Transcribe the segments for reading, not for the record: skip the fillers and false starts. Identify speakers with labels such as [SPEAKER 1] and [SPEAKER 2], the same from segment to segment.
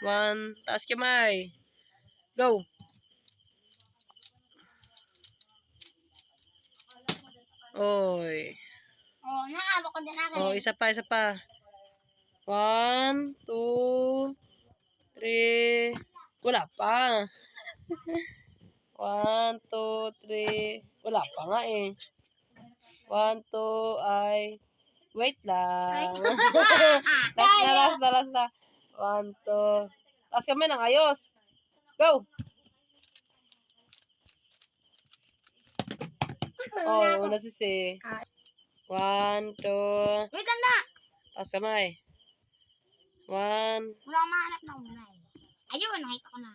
[SPEAKER 1] 1. Taas kamay. Go. Oy.
[SPEAKER 2] Oh, nakawak ko din akin.
[SPEAKER 1] Oh, isa pa, isa pa. 1, 2, 3. Wala pa. 1, 2, 3. Wala pa nga eh. 1, 2, ay. Wait lang. Last na. 1, 2. Taas kami ng ayos. Go. Oh, una si C. 1, 2.
[SPEAKER 2] Wait, tanda.
[SPEAKER 1] Taas kamay. 1,
[SPEAKER 2] Wala akong mahanap na unay. Ayun, nakita ko na.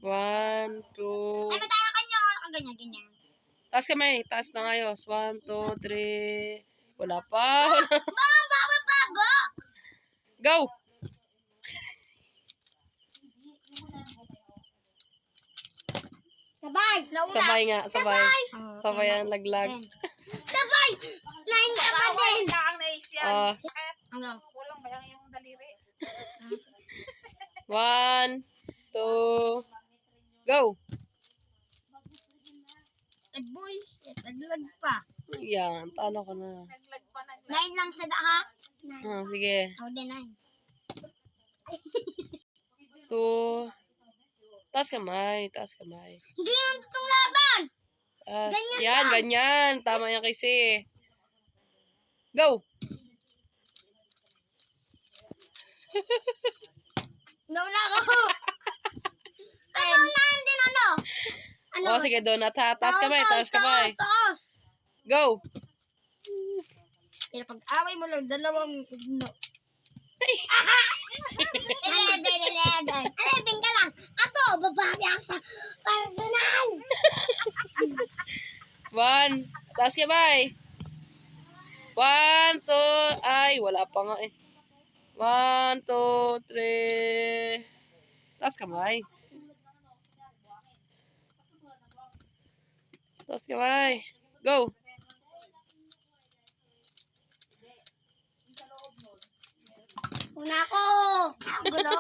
[SPEAKER 1] 1, 2.
[SPEAKER 2] Ay, mataya ka nyo. Ganyan.
[SPEAKER 1] Taas kamay. Taas ng ayos. 1, 2, 3. Wala pa.
[SPEAKER 2] Bawi pa, go!
[SPEAKER 1] Go.
[SPEAKER 2] Sabay! Nauna.
[SPEAKER 1] Sabay nga. Sabay.
[SPEAKER 2] Oh,
[SPEAKER 1] Sabay ang laglag.
[SPEAKER 2] Sabay! 9 ka pa din.
[SPEAKER 3] ang nais yan.
[SPEAKER 2] Ano?
[SPEAKER 3] Kulang ba yung daliri?
[SPEAKER 1] 1, 2. Go.
[SPEAKER 2] Boy, naglag pa.
[SPEAKER 1] Yan. Talo ko na.
[SPEAKER 3] Naglag pa.
[SPEAKER 2] 9 lang siya ha? 9.
[SPEAKER 1] Ah, sige.
[SPEAKER 2] Ako din 9.
[SPEAKER 1] 2. Taas kamay. Taas kamay.
[SPEAKER 2] Hindi yan itong laban.
[SPEAKER 1] Taas. Yan. Ganyan. Tama yan kay C. Go.
[SPEAKER 2] Nauna ako. Ano unahan din ano? Ano?
[SPEAKER 1] Oh, sige. Donut ha. Taas kamay. Taas kamay.
[SPEAKER 2] Taas.
[SPEAKER 1] Go.
[SPEAKER 2] Pero pag-away mo lang, dalawang no. 11 ka lang. Ako, bababi ako sa personal.
[SPEAKER 1] 1. Taas kamay. 1, 2. Ay, wala pa nga eh. 1, 2, 3. Taas kamay. Taas kamay. Go.
[SPEAKER 2] Una ako. Gulo.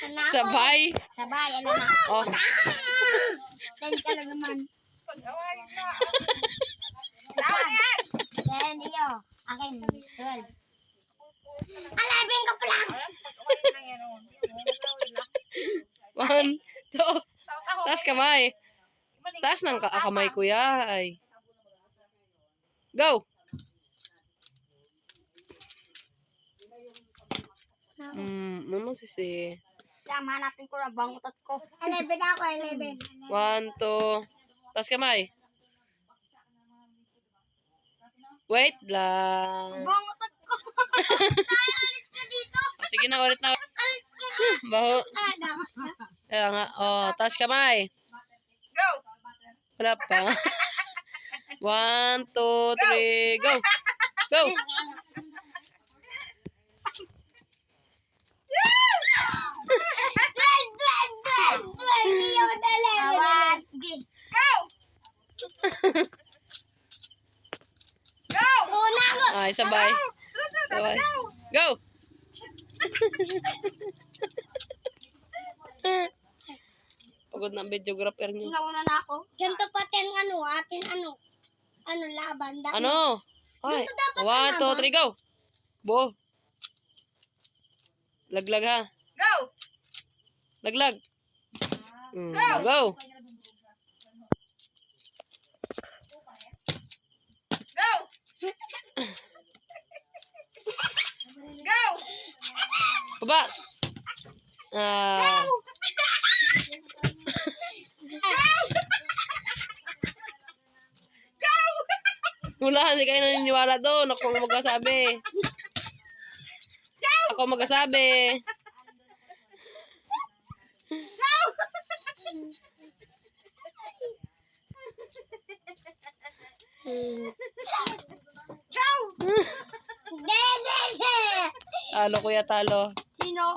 [SPEAKER 2] Una ako.
[SPEAKER 1] Sabay.
[SPEAKER 2] Sabay, alam na.
[SPEAKER 1] Oh.
[SPEAKER 2] 10 ka lang naman.
[SPEAKER 3] Pag-awayin na.
[SPEAKER 2] Then, iyo. Akin, 12. 11 ka pa lang.
[SPEAKER 3] Pag-awayin na yan. Nagawin
[SPEAKER 1] 1,
[SPEAKER 3] lang.
[SPEAKER 1] 2. Taas kamay. Taas ng kamay kuya. Ay. Go. Ano si C?
[SPEAKER 2] Tama, hanapin ko na bangutot ko. 11 ako, 11.
[SPEAKER 1] 1, 2. Taas kamay. Wait lang.
[SPEAKER 2] Bangutot ko. Tayo, alis ka dito.
[SPEAKER 1] Sige na, ulit na.
[SPEAKER 2] Alis ka.
[SPEAKER 1] Baho.
[SPEAKER 2] Dapat na.
[SPEAKER 1] Kaya nga. Oh, taas kamay.
[SPEAKER 3] Go!
[SPEAKER 1] Wala pa. 1, 2, 3. Go. Go.
[SPEAKER 3] Go!
[SPEAKER 2] Una ako.
[SPEAKER 1] Ay, sabay. Sabay. Go. Pagod na ang videographer niyo.
[SPEAKER 2] Nauna na ako. Ganito pati ang atin laban.
[SPEAKER 1] Ano? Ay.
[SPEAKER 2] Dito dapat
[SPEAKER 1] 1, 2, 3, go. Bo. Laglag ha.
[SPEAKER 3] Go!
[SPEAKER 1] Laglag. Go.
[SPEAKER 3] Go! Go!
[SPEAKER 1] Baba. Ah. Wala, hindi kayo naniniwala doon. Ako ang magsasabi. Ako ang magsasabi. Talo kuya, talo.
[SPEAKER 2] Sino?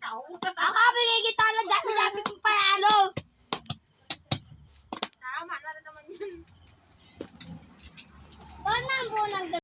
[SPEAKER 2] Ako bigay kita lang dami kong panalo.
[SPEAKER 3] Tama na naman yun.
[SPEAKER 2] Paano ang bunang